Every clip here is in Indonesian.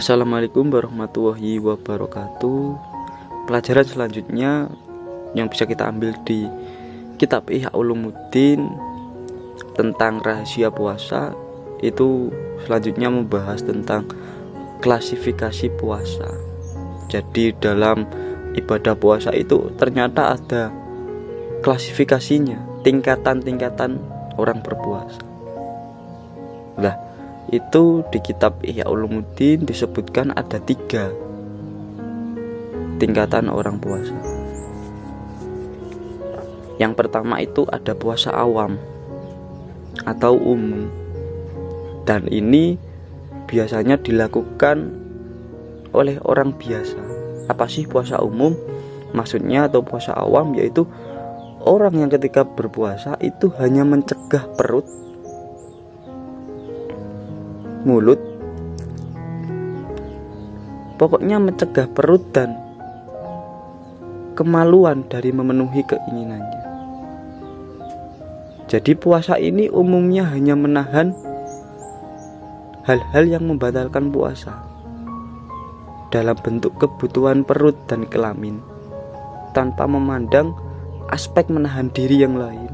Assalamualaikum warahmatullahi wabarakatuh. Pelajaran selanjutnya yang bisa kita ambil di kitab Ihya Ulumuddin tentang rahasia puasa itu selanjutnya membahas tentang klasifikasi puasa. Jadi dalam ibadah puasa itu ternyata ada klasifikasinya, tingkatan-tingkatan orang berpuasa. Nah, itu di kitab Ihya Ulumuddin disebutkan ada 3 tingkatan orang puasa. Yang pertama itu ada puasa awam atau umum, dan ini biasanya dilakukan oleh orang biasa. Apa sih puasa umum? Maksudnya atau puasa awam yaitu orang yang ketika berpuasa itu hanya mencegah perut, mulut, pokoknya mencegah perut dan kemaluan dari memenuhi keinginannya. Jadi puasa ini umumnya hanya menahan hal-hal yang membatalkan puasa dalam bentuk kebutuhan perut dan kelamin, tanpa memandang aspek menahan diri yang lain.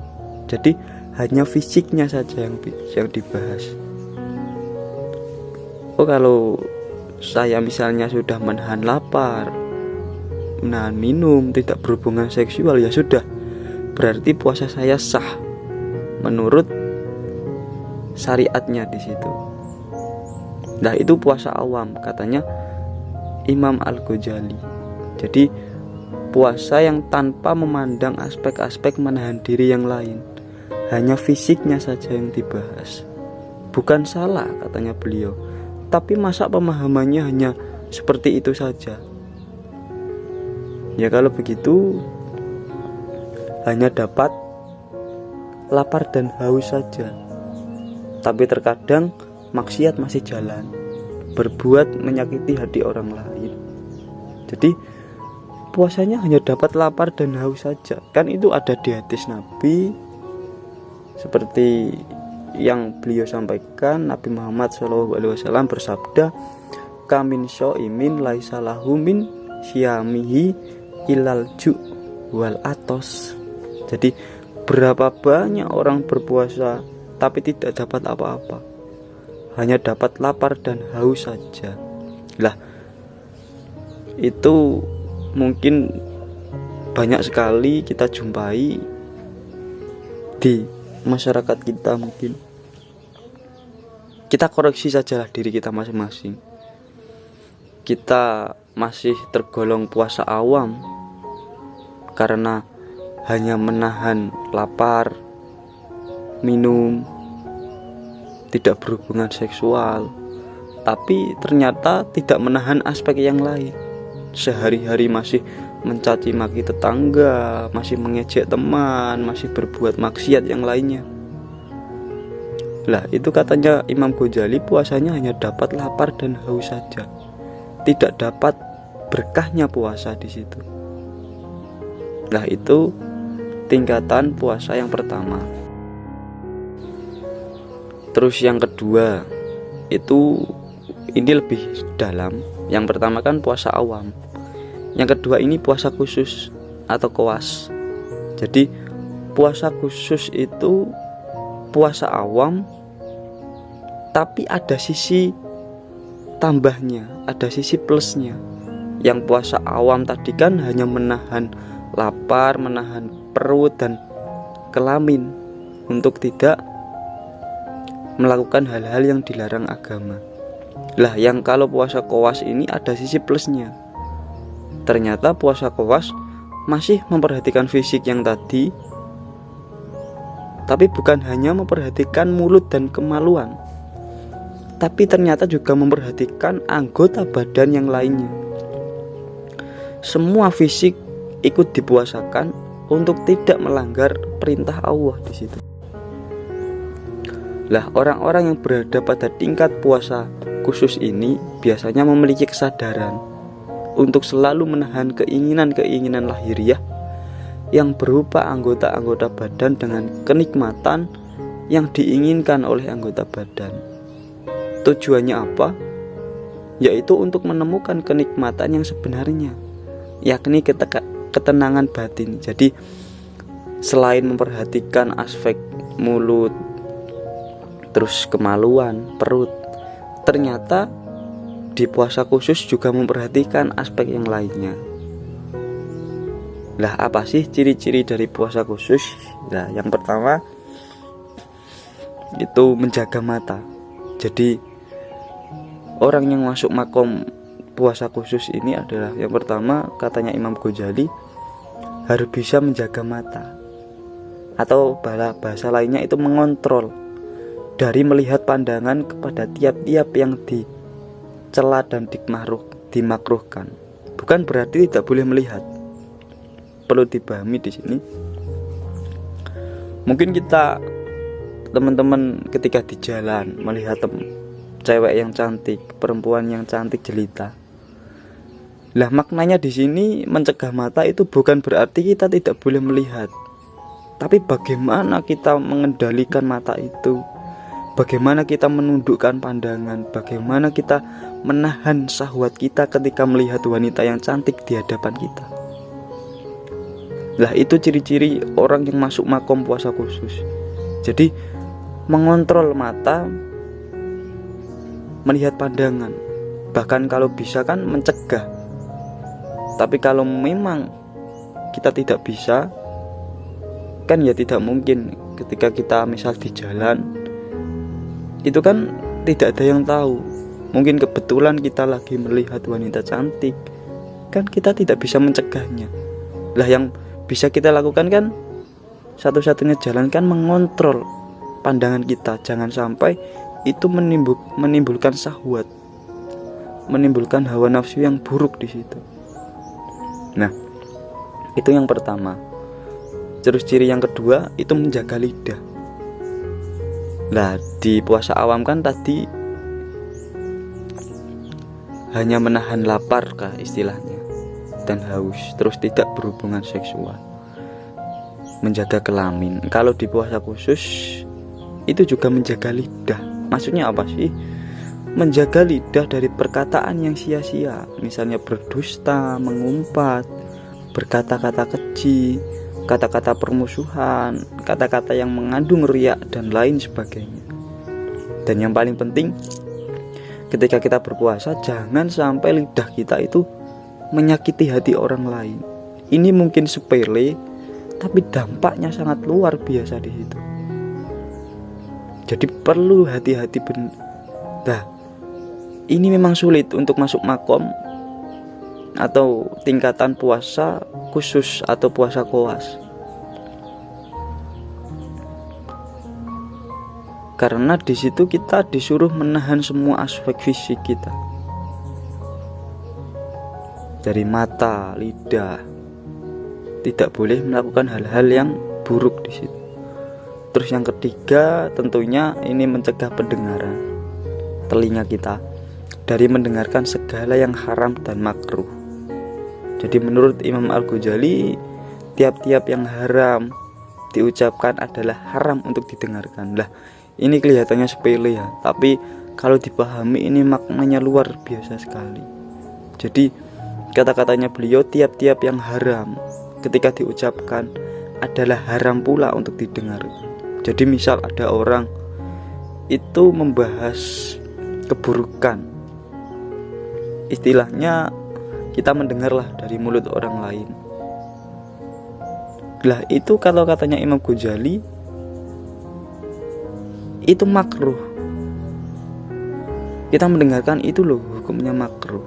Jadi hanya fisiknya saja yang dibahas. Oh, kalau saya misalnya sudah menahan lapar, menahan minum, tidak berhubungan seksual, ya sudah, berarti puasa saya sah menurut syariatnya di situ. Nah, itu puasa awam katanya Imam Al-Ghazali. Jadi puasa yang tanpa memandang aspek-aspek menahan diri yang lain, hanya fisiknya saja yang dibahas. Bukan salah katanya beliau, tapi masa pemahamannya hanya seperti itu saja? Ya kalau begitu hanya dapat lapar dan haus saja, tapi terkadang maksiat masih jalan, berbuat menyakiti hati orang lain. Jadi puasanya hanya dapat lapar dan haus saja. Kan itu ada di hadis Nabi, seperti yang beliau sampaikan. Nabi Muhammad SAW bersabda, kamin syo'imin laisa lahu min syiyamihi ilal ju' wal atos. Jadi berapa banyak orang berpuasa tapi tidak dapat apa-apa, hanya dapat lapar dan haus saja. Lah, itu mungkin banyak sekali kita jumpai di masyarakat kita. Mungkin kita koreksi sajalah diri kita masing-masing. Kita masih tergolong puasa awam karena hanya menahan lapar, minum, tidak berhubungan seksual, tapi ternyata tidak menahan aspek yang lain. Sehari-hari masih mencaci maki tetangga, masih mengejek teman, masih berbuat maksiat yang lainnya. Lah, itu katanya Imam Ghazali puasanya hanya dapat lapar dan haus saja, tidak dapat berkahnya puasa di situ. Lah, itu tingkatan puasa yang pertama. Terus yang kedua itu ini lebih dalam. Yang pertama kan puasa awam, yang kedua ini puasa khusus atau koas. Jadi puasa khusus itu puasa awam, tapi ada sisi tambahnya, ada sisi plusnya. Yang puasa awam tadi kan hanya menahan lapar, menahan perut dan kelamin untuk tidak melakukan hal-hal yang dilarang agama. Lah, yang kalau puasa koas ini ada sisi plusnya. Ternyata puasa koas masih memperhatikan fisik yang tadi, tapi bukan hanya memperhatikan mulut dan kemaluan, tapi ternyata juga memperhatikan anggota badan yang lainnya. Semua fisik ikut dipuasakan untuk tidak melanggar perintah Allah di situ. Lah, orang-orang yang berada pada tingkat puasa khusus ini biasanya memiliki kesadaran untuk selalu menahan keinginan-keinginan lahiriah yang berupa anggota-anggota badan dengan kenikmatan yang diinginkan oleh anggota badan. Tujuannya apa? yaitu untuk menemukan kenikmatan yang sebenarnya, yakni ketenangan batin. Jadi selain memperhatikan aspek mulut, terus kemaluan, perut, ternyata di puasa khusus juga memperhatikan aspek yang lainnya. Lah, apa sih ciri-ciri dari puasa khusus? Nah, yang pertama itu menjaga mata. Jadi orang yang masuk makom puasa khusus ini adalah, yang pertama katanya Imam Ghazali, harus bisa menjaga mata, atau bahasa lainnya itu mengontrol dari melihat pandangan kepada tiap-tiap yang dicela dan dimakruhkan. Bukan berarti tidak boleh melihat. Perlu dipahami di sini. Mungkin kita teman-teman ketika di jalan melihat cewek yang cantik, perempuan yang cantik jelita. Lah, maknanya di sini mencegah mata itu bukan berarti kita tidak boleh melihat. Tapi bagaimana kita mengendalikan mata itu? Bagaimana kita menundukkan pandangan? Bagaimana kita menahan syahwat kita ketika melihat wanita yang cantik di hadapan kita? Lah, itu ciri-ciri orang yang masuk makom puasa khusus. Jadi mengontrol mata, melihat pandangan, bahkan kalau bisa kan mencegah. Tapi kalau memang kita tidak bisa, kan ya tidak mungkin. Ketika kita misal di jalan, itu kan tidak ada yang tahu. Mungkin kebetulan kita lagi melihat wanita cantik, kan kita tidak bisa mencegahnya. Lah, yang bisa kita lakukan kan satu-satunya jalan kan mengontrol pandangan kita, jangan sampai itu menimbulkan syahwat, menimbulkan hawa nafsu yang buruk di situ. Nah, itu yang pertama. Terus ciri yang kedua itu menjaga lidah. Nah, di puasa awam kan tadi hanya menahan lapar kah istilahnya, dan haus, terus tidak berhubungan seksual, menjaga kelamin. Kalau di puasa khusus itu juga menjaga lidah. Maksudnya apa sih? Menjaga lidah dari perkataan yang sia-sia, misalnya berdusta, mengumpat, berkata-kata keji, kata-kata permusuhan, kata-kata yang mengandung riak dan lain sebagainya. Dan yang paling penting, ketika kita berpuasa, jangan sampai lidah kita itu menyakiti hati orang lain. Ini mungkin sepele, tapi dampaknya sangat luar biasa di situ. Jadi perlu hati-hati Nah, ini memang sulit untuk masuk makom atau tingkatan puasa khusus atau puasa koas. Karena di situ kita disuruh menahan semua aspek fisik kita. Dari mata, lidah, tidak boleh melakukan hal-hal yang buruk di situ. Terus yang ketiga, tentunya ini mencegah pendengaran, telinga kita, dari mendengarkan segala yang haram dan makruh. Jadi menurut Imam Al-Ghazali, tiap-tiap yang haram diucapkan adalah haram untuk didengarkan. Lah, ini kelihatannya sepele ya, tapi kalau dipahami ini maknanya luar biasa sekali. Jadi kata-katanya beliau, tiap-tiap yang haram ketika diucapkan adalah haram pula untuk didengarkan. Jadi misal ada orang itu membahas keburukan, istilahnya kita mendengarlah dari mulut orang lain. Lah, itu kalau katanya Imam Ghazali itu makruh. Kita mendengarkan itu loh, hukumnya makruh,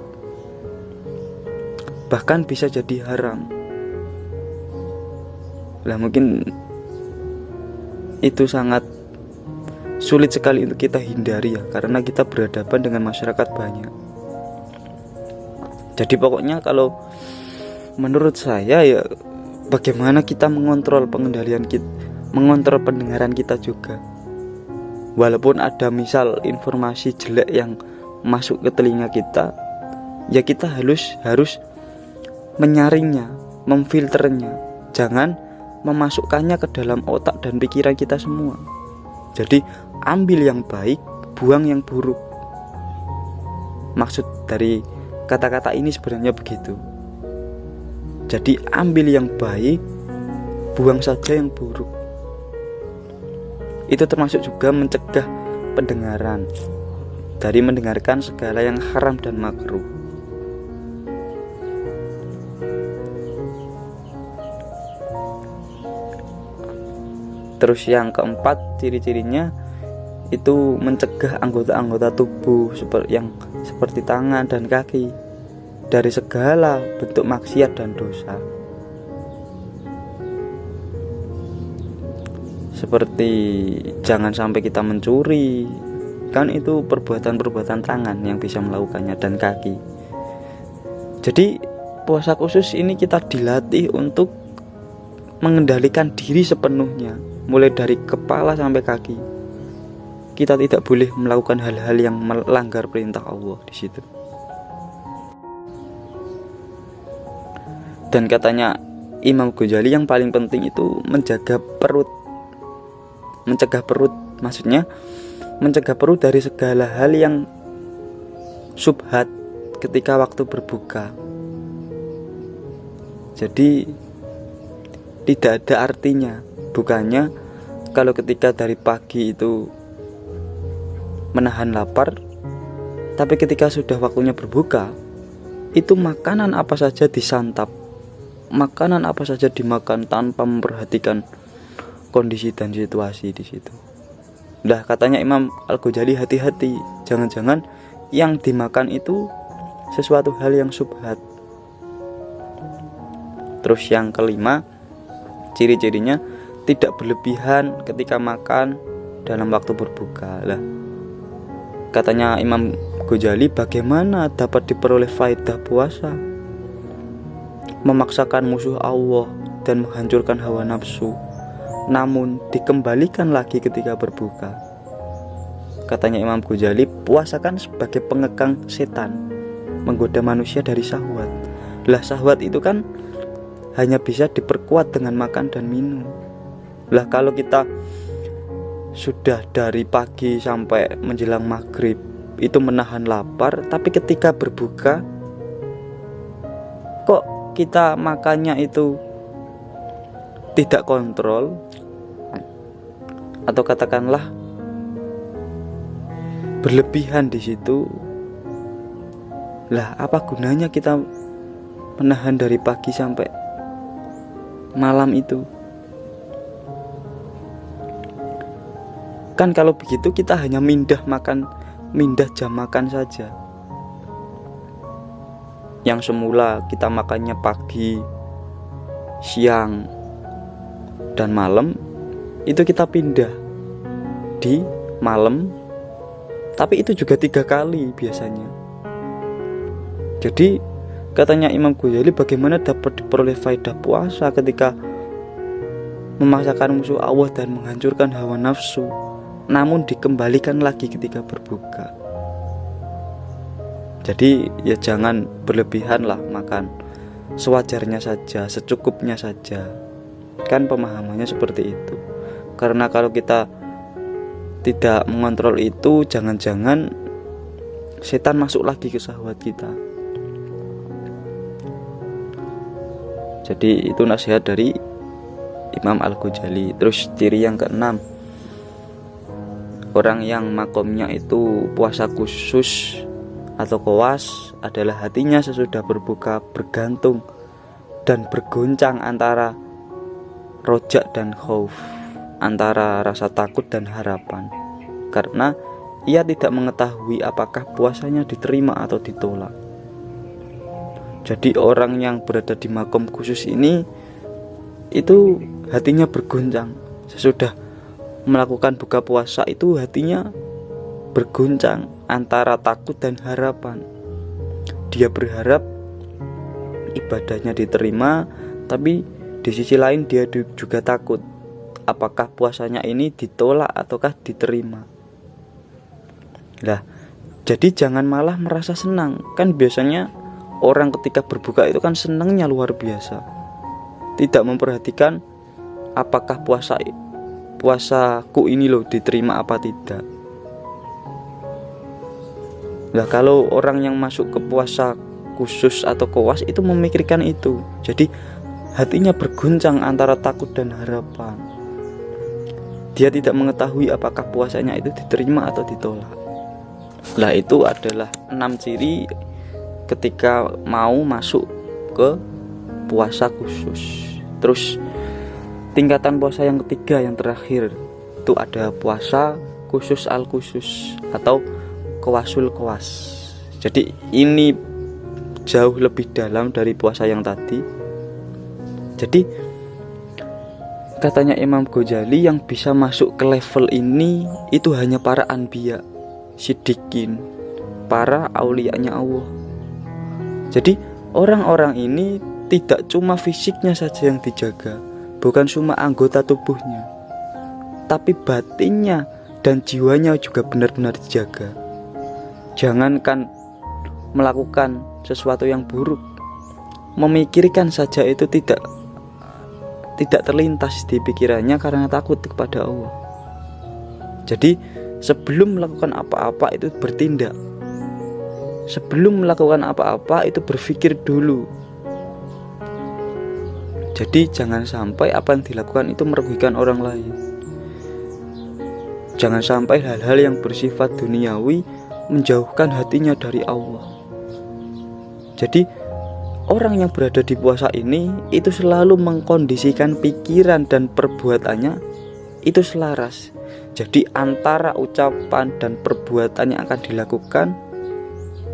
bahkan bisa jadi haram. Lah, mungkin itu sangat sulit sekali untuk kita hindari ya, karena kita berhadapan dengan masyarakat banyak. Jadi pokoknya kalau menurut saya ya, bagaimana kita mengontrol pengendalian kita, mengontrol pendengaran kita juga. Walaupun ada misal informasi jelek yang masuk ke telinga kita, ya kita harus menyaringnya, memfilternya. Jangan memasukkannya ke dalam otak dan pikiran kita semua. Jadi ambil yang baik, buang yang buruk. Maksud dari kata-kata ini sebenarnya begitu. Jadi ambil yang baik, buang saja yang buruk. Itu termasuk juga mencegah pendengaran dari mendengarkan segala yang haram dan makruh. Terus yang keempat, ciri-cirinya itu mencegah anggota-anggota tubuh seperti tangan dan kaki dari segala bentuk maksiat dan dosa. Seperti jangan sampai kita mencuri, kan itu perbuatan-perbuatan tangan yang bisa melakukannya, dan kaki. Jadi puasa khusus ini kita dilatih untuk mengendalikan diri sepenuhnya, mulai dari kepala sampai kaki. Kita tidak boleh melakukan hal-hal yang melanggar perintah Allah di situ. Dan katanya Imam Ghazali yang paling penting itu mencegah perut, maksudnya mencegah perut dari segala hal yang syubhat ketika waktu berbuka. Jadi tidak ada artinya bukannya kalau ketika dari pagi itu menahan lapar, tapi ketika sudah waktunya berbuka, itu makanan apa saja disantap, makanan apa saja dimakan tanpa memperhatikan kondisi dan situasi di situ. Nah, katanya Imam Al-Ghazali, hati-hati, jangan-jangan yang dimakan itu sesuatu hal yang syubhat. Terus yang kelima, ciri-cirinya tidak berlebihan ketika makan dalam waktu berbuka. Lah, katanya Imam Ghazali, bagaimana dapat diperoleh faedah puasa? Memaksakan musuh Allah dan menghancurkan hawa nafsu, namun dikembalikan lagi ketika berbuka. Katanya Imam Ghazali, puasa kan sebagai pengekang setan, menggoda manusia dari syahwat. Lah, syahwat itu kan hanya bisa diperkuat dengan makan dan minum. Lah, kalau kita sudah dari pagi sampai menjelang maghrib itu menahan lapar, tapi ketika berbuka kok kita makannya itu tidak kontrol, atau katakanlah berlebihan di situ. Lah, apa gunanya kita menahan dari pagi sampai malam itu? Kan kalau begitu kita hanya mindah jam makan saja. Yang semula kita makannya pagi, siang, dan malam, itu kita pindah di malam, tapi itu juga 3 kali biasanya. Jadi katanya Imam Ghazali, bagaimana dapat diperoleh faedah puasa ketika memaksakan musuh Allah dan menghancurkan hawa nafsu, namun dikembalikan lagi ketika berbuka. Jadi ya jangan berlebihan lah makan, sewajarnya saja, secukupnya saja. Kan pemahamannya seperti itu. Karena kalau kita tidak mengontrol itu, jangan-jangan setan masuk lagi ke syahwat kita. Jadi itu nasihat dari Imam Al-Ghazali. Terus ciri yang keenam, orang yang makomnya itu puasa khusus atau kowas adalah hatinya sesudah berbuka bergantung dan bergoncang antara rojak dan khauf, antara rasa takut dan harapan, karena ia tidak mengetahui apakah puasanya diterima atau ditolak. Jadi orang yang berada di makom khusus ini itu hatinya bergoncang. Sesudah melakukan buka puasa itu hatinya bergoncang antara takut dan harapan. Dia berharap ibadahnya diterima, tapi di sisi lain dia juga takut apakah puasanya ini ditolak ataukah diterima. Lah, jadi jangan malah merasa senang. Kan biasanya orang ketika berbuka itu kan senangnya luar biasa, tidak memperhatikan apakah puasaku ini loh diterima apa tidak. Nah, kalau orang yang masuk ke puasa khusus atau kowas itu memikirkan itu, jadi hatinya berguncang antara takut dan harapan. Dia tidak mengetahui apakah puasanya itu diterima atau ditolak. Nah, itu adalah 6 ciri ketika mau masuk ke puasa khusus. Terus tingkatan puasa yang ketiga, yang terakhir, itu ada puasa khusus al khusus atau kowasul kowas. Jadi ini jauh lebih dalam dari puasa yang tadi. Jadi katanya Imam Ghazali, yang bisa masuk ke level ini itu hanya para anbiya, siddiqin, para aulianya Allah. Jadi orang-orang ini tidak cuma fisiknya saja yang dijaga, bukan cuma anggota tubuhnya, tapi batinnya dan jiwanya juga benar-benar dijaga. Jangankan melakukan sesuatu yang buruk, memikirkan saja itu tidak terlintas di pikirannya karena takut kepada Allah. Jadi sebelum melakukan apa-apa itu bertindak. Sebelum melakukan apa-apa itu berpikir dulu. Jadi jangan sampai apa yang dilakukan itu merugikan orang lain. Jangan sampai hal-hal yang bersifat duniawi menjauhkan hatinya dari Allah. Jadi orang yang berada di puasa ini itu selalu mengkondisikan pikiran dan perbuatannya itu selaras. Jadi antara ucapan dan perbuatan yang akan dilakukan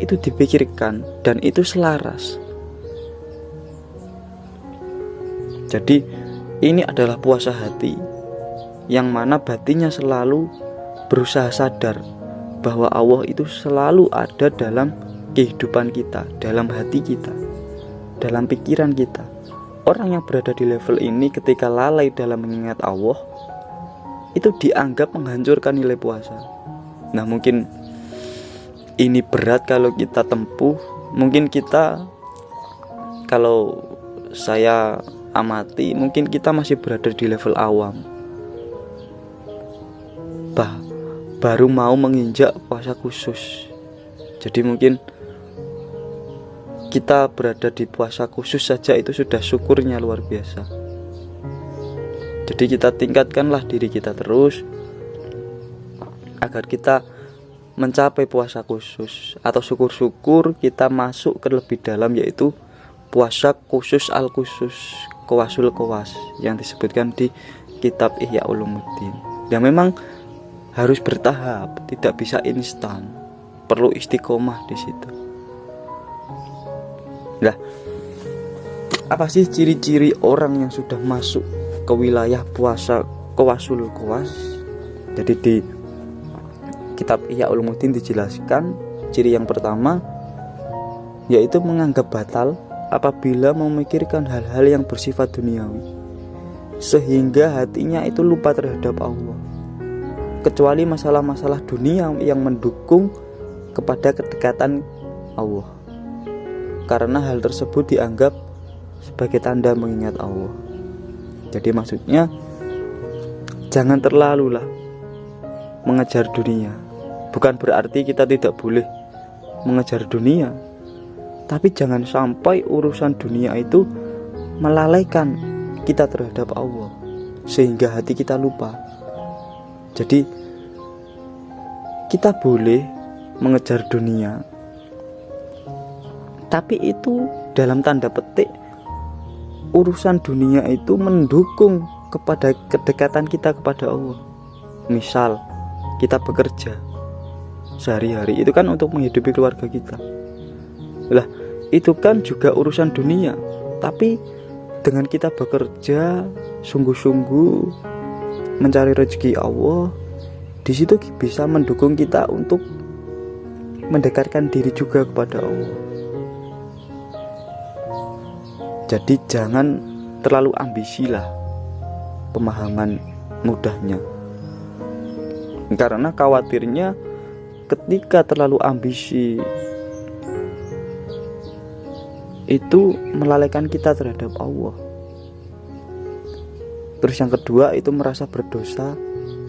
itu dipikirkan dan itu selaras. Jadi ini adalah puasa hati, yang mana batinnya selalu berusaha sadar bahwa Allah itu selalu ada dalam kehidupan kita, dalam hati kita, dalam pikiran kita. Orang yang berada di level ini ketika lalai dalam mengingat Allah itu dianggap menghancurkan nilai puasa. Nah, mungkin ini berat kalau kita tempuh. Mungkin kita, kalau saya amati, mungkin kita masih berada di level awam, baru mau menginjak puasa khusus. Jadi mungkin kita berada di puasa khusus saja itu sudah syukurnya luar biasa. Jadi kita tingkatkanlah diri kita terus agar kita mencapai puasa khusus, atau syukur-syukur kita masuk ke lebih dalam, yaitu puasa khusus al khusus, kowasul kowas, yang disebutkan di kitab Ihya Ulumuddin. Yang memang harus bertahap, tidak bisa instan, perlu istiqomah di situ. Nah, apa sih ciri-ciri orang yang sudah masuk ke wilayah puasa kowasul kowas? Jadi di kitab Ihya Ulumuddin dijelaskan ciri yang pertama yaitu menganggap batal apabila memikirkan hal-hal yang bersifat duniawi, sehingga hatinya itu lupa terhadap Allah, kecuali masalah-masalah dunia yang mendukung kepada kedekatan Allah, karena hal tersebut dianggap sebagai tanda mengingat Allah. Jadi maksudnya jangan terlalulah mengejar dunia. Bukan berarti kita tidak boleh mengejar dunia, tapi jangan sampai urusan dunia itu melalaikan kita terhadap Allah sehingga hati kita lupa. Jadi kita boleh mengejar dunia, tapi itu dalam tanda petik urusan dunia itu mendukung kepada kedekatan kita kepada Allah. Misal kita bekerja sehari-hari itu kan untuk menghidupi keluarga kita. Lah, itu kan juga urusan dunia, tapi dengan kita bekerja sungguh-sungguh mencari rezeki Allah, di situ bisa mendukung kita untuk mendekatkan diri juga kepada Allah. Jadi jangan terlalu ambisi lah pemahaman mudahnya, karena khawatirnya ketika terlalu ambisi itu melalaikan kita terhadap Allah. Terus yang kedua itu merasa berdosa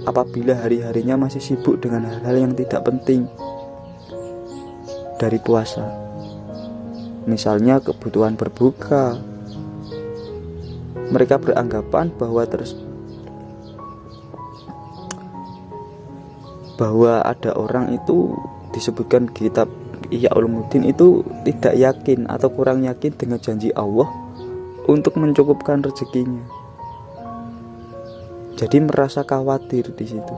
apabila hari-harinya masih sibuk dengan hal-hal yang tidak penting. dari puasa. Misalnya kebutuhan berbuka. Mereka beranggapan bahwa ada orang itu disebutkan kitab Ihya Ulumuddin itu tidak yakin atau kurang yakin dengan janji Allah untuk mencukupkan rezekinya. Jadi merasa khawatir di situ.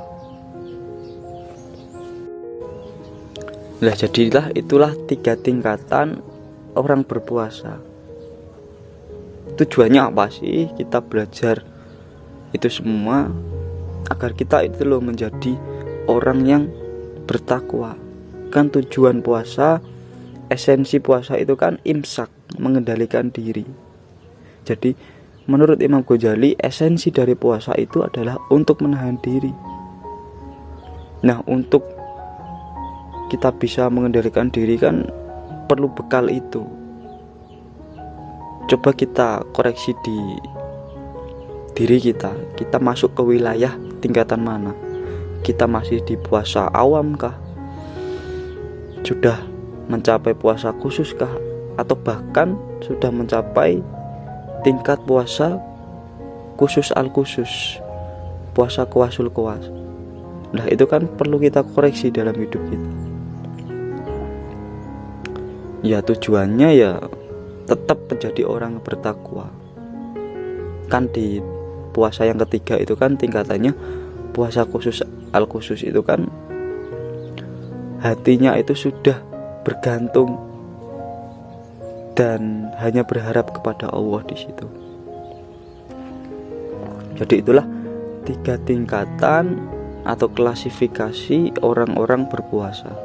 Nah, jadilah itulah 3 tingkatan orang berpuasa. Tujuannya apa sih kita belajar itu semua? Agar kita itu loh menjadi orang yang bertakwa. Kan tujuan puasa, esensi puasa itu kan imsak, mengendalikan diri. Jadi menurut Imam Ghazali, esensi dari puasa itu adalah untuk menahan diri. Nah, untuk kita bisa mengendalikan diri kan perlu bekal itu. Coba kita koreksi di diri kita. Kita masuk ke wilayah tingkatan mana? Kita masih di puasa awam kah? Sudah mencapai puasa khusus kah? Atau bahkan sudah mencapai tingkat puasa khusus al-khusus, puasa kuasul kuas. Nah, itu kan perlu kita koreksi dalam hidup kita. Ya, tujuannya ya tetap menjadi orang bertakwa. Kan di puasa yang ketiga itu kan tingkatannya puasa khusus al-khusus, itu kan hatinya itu sudah bergantung dan hanya berharap kepada Allah di situ. Jadi itulah 3 tingkatan atau klasifikasi orang-orang berpuasa.